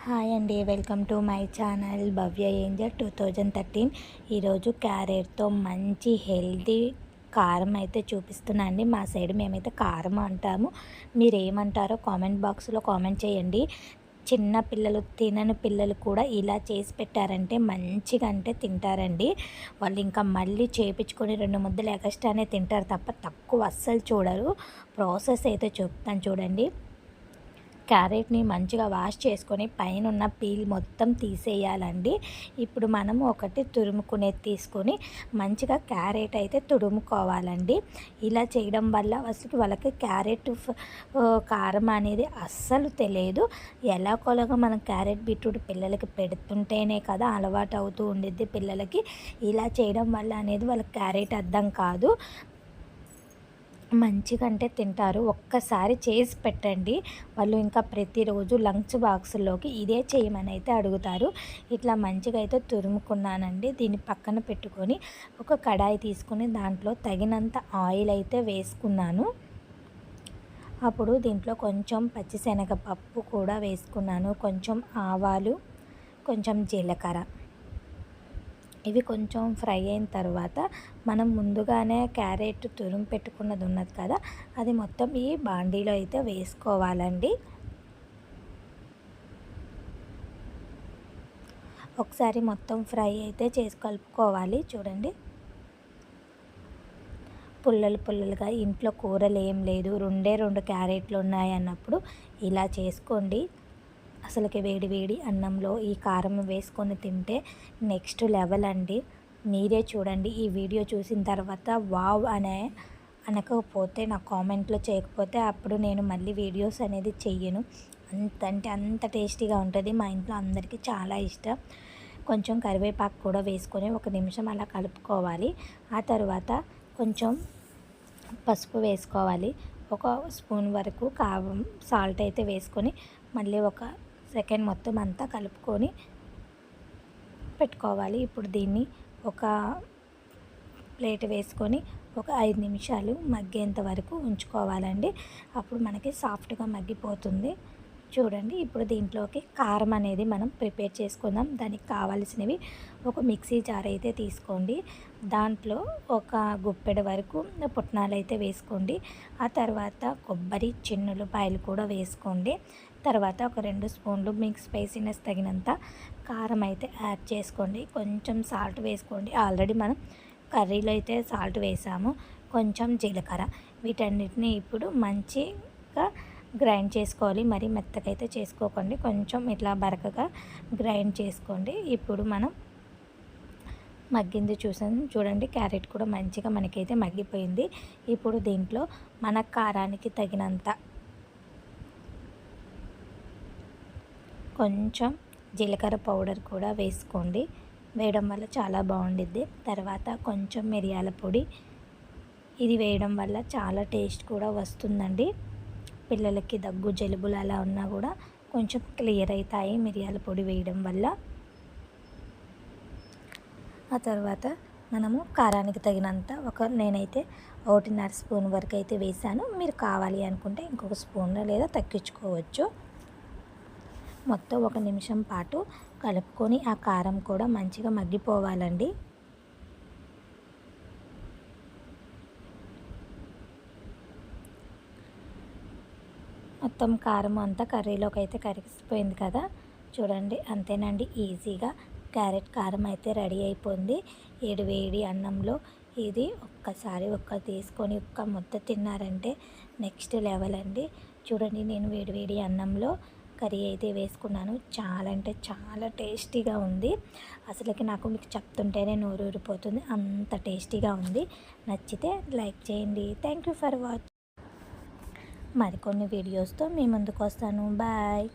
Hi అండి, welcome to my channel Bhavya Angel 2013. ఈరోజు క్యారెట్తో మంచి హెల్తీ కారం అయితే చూపిస్తున్నా అండి. మా సైడ్ మేమైతే కారం అంటాము, మీరు ఏమంటారో కామెంట్ బాక్స్లో కామెంట్ చేయండి. చిన్న పిల్లలు, తినని పిల్లలు కూడా ఇలా చేసి పెట్టారంటే మంచిగా అంటే తింటారండి. వాళ్ళు ఇంకా మళ్ళీ చేపించుకొని 2 ముద్దలు ఎగస్ట్రానే తింటారు తప్ప తక్కువ అస్సలు చూడరు. ప్రాసెస్ అయితే చెప్తాను చూడండి. క్యారెట్ని మంచిగా వాష్ చేసుకొని పైన పీల్ మొత్తం తీసేయాలండి. ఇప్పుడు మనము ఒకటి తురుముకునేది తీసుకొని మంచిగా క్యారెట్ అయితే తురుముకోవాలండి. ఇలా చేయడం వల్ల అసలు వాళ్ళకి క్యారెట్ కారం అనేది అస్సలు తెలియదు. ఎలాగోలాగా మనం క్యారెట్ బీట్రూట్ పిల్లలకి పెడుతుంటేనే కదా అలవాటు అవుతూ ఉండిద్ది పిల్లలకి. ఇలా చేయడం వల్ల అనేది వాళ్ళకి క్యారెట్ అర్థం కాదు, మంచిగా అంటే తింటారు. ఒక్కసారి చేసి పెట్టండి, వాళ్ళు ఇంకా ప్రతిరోజు లంచ్ బాక్స్లోకి ఇదే చేయమని అయితే అడుగుతారు. ఇట్లా మంచిగా అయితే తురుముకున్నానండి. దీన్ని పక్కన పెట్టుకొని ఒక కడాయి తీసుకొని దాంట్లో తగినంత ఆయిల్ అయితే వేసుకున్నాను. అప్పుడు దీంట్లో కొంచెం పచ్చిశనగపప్పు కూడా వేసుకున్నాను, కొంచెం ఆవాలు, కొంచెం జీలకర్ర. ఇవి కొంచెం ఫ్రై అయిన తర్వాత మనం ముందుగానే క్యారెట్ తురుము పెట్టుకున్నది ఉన్నది కదా, అది మొత్తం ఈ బాండీలో అయితే వేసుకోవాలండి. ఒకసారి మొత్తం ఫ్రై అయితే చేసి కలుపుకోవాలి. చూడండి, పుల్లలుగా ఇంట్లో కూరలు ఏం లేదు, 2 క్యారెట్లు ఉన్నాయి అన్నప్పుడు ఇలా చేసుకోండి. అసలుకి వేడి వేడి అన్నంలో ఈ కారం వేసుకొని తింటే నెక్స్ట్ లెవెల్ అండి. మీరే చూడండి, ఈ వీడియో చూసిన తర్వాత వావ్ అనకపోతే నా కామెంట్లో చేయకపోతే అప్పుడు నేను మళ్ళీ వీడియోస్ అనేది చెయ్యను. అంత టేస్టీగా ఉంటుంది. మా ఇంట్లో అందరికీ చాలా ఇష్టం. కొంచెం కరివేపాకు కూడా వేసుకొని 1 నిమిషం అలా కలుపుకోవాలి. ఆ తర్వాత కొంచెం పసుపు వేసుకోవాలి, 1 స్పూన్ వరకు కారం సాల్ట్ అయితే వేసుకొని మళ్ళీ 1 సెకండ్ మొత్తం అంతా కలుపుకొని పెట్టుకోవాలి. ఇప్పుడు దీన్ని ఒక ప్లేట్ వేసుకొని ఒక 5 నిమిషాలు మగ్గేంత వరకు ఉంచుకోవాలండి. అప్పుడు మనకి సాఫ్ట్గా మగ్గిపోతుంది. చూడండి, ఇప్పుడు దీంట్లోకి కారం అనేది మనం ప్రిపేర్ చేసుకుందాం. దానికి కావాల్సినవి ఒక మిక్సీ జార్ అయితే తీసుకోండి. దాంట్లో ఒక గుప్పెడు వరకు పుట్నాలు అయితే వేసుకోండి. ఆ తర్వాత కొబ్బరి చిన్నులపాయలు కూడా వేసుకోండి. తర్వాత ఒక 2 స్పూన్లు మీకు స్పైసీనెస్ తగినంత కారం అయితే యాడ్ చేసుకోండి. కొంచెం సాల్ట్ వేసుకోండి, ఆల్రెడీ మనం కర్రీలో అయితే సాల్ట్ వేసాము. కొంచెం జీలకర్ర, వీటన్నిటిని ఇప్పుడు మంచిగా గ్రైండ్ చేసుకోవాలి. మరి మెత్తగా అయితే చేసుకోకండి, కొంచెం ఇట్లా బరకగా గ్రైండ్ చేసుకోండి. ఇప్పుడు మనం మగ్గింది చూడండి, క్యారెట్ కూడా మంచిగా మనకైతే మగ్గిపోయింది. ఇప్పుడు దీంట్లో మన కారానికి తగినంత కొంచెం జీలకర్ర పౌడర్ కూడా వేసుకోండి, వేయడం వల్ల చాలా బాగుండిద్ది. తర్వాత కొంచెం మిరియాల పొడి, ఇది వేయడం వల్ల చాలా టేస్ట్ కూడా వస్తుందండి. పిల్లలకి దగ్గు జలుబులు అలా ఉన్నా కూడా కొంచెం క్లియర్ అవుతాయి మిరియాల పొడి వేయడం వల్ల. ఆ తర్వాత మనము కారానికి తగినంత నేనైతే 1.5 స్పూన్ వరకు అయితే వేసాను. మీరు కావాలి అనుకుంటే ఇంకొక స్పూన్ లేదా తగ్గించుకోవచ్చు. మొత్తం 1 నిమిషం పాటు కలుపుకొని ఆ కారం కూడా మంచిగా మగ్గిపోవాలండి. మొత్తం కారం అంతా కర్రీలోకి అయితే కరిగిపోయింది కదా. చూడండి, అంతేనండి, ఈజీగా క్యారెట్ కారం అయితే రెడీ అయిపోయింది. వేడి అన్నంలో ఇది ఒక్కసారి తీసుకొని ముద్ద తిన్నారంటే నెక్స్ట్ లెవెల్ అండి. చూడండి, నేను వేడి అన్నంలో కర్రీ అయితే వేసుకున్నాను. చాలా అంటే చాలా టేస్టీగా ఉంది. అసలుకి నాకు మీకు చెప్తుంటేనే నోరు ఊరిపోతుంది, అంత టేస్టీగా ఉంది. నచ్చితే లైక్ చేయండి. Thank you for watching. మరికొన్ని వీడియోస్తో మీ ముందుకు వస్తాను. బాయ్.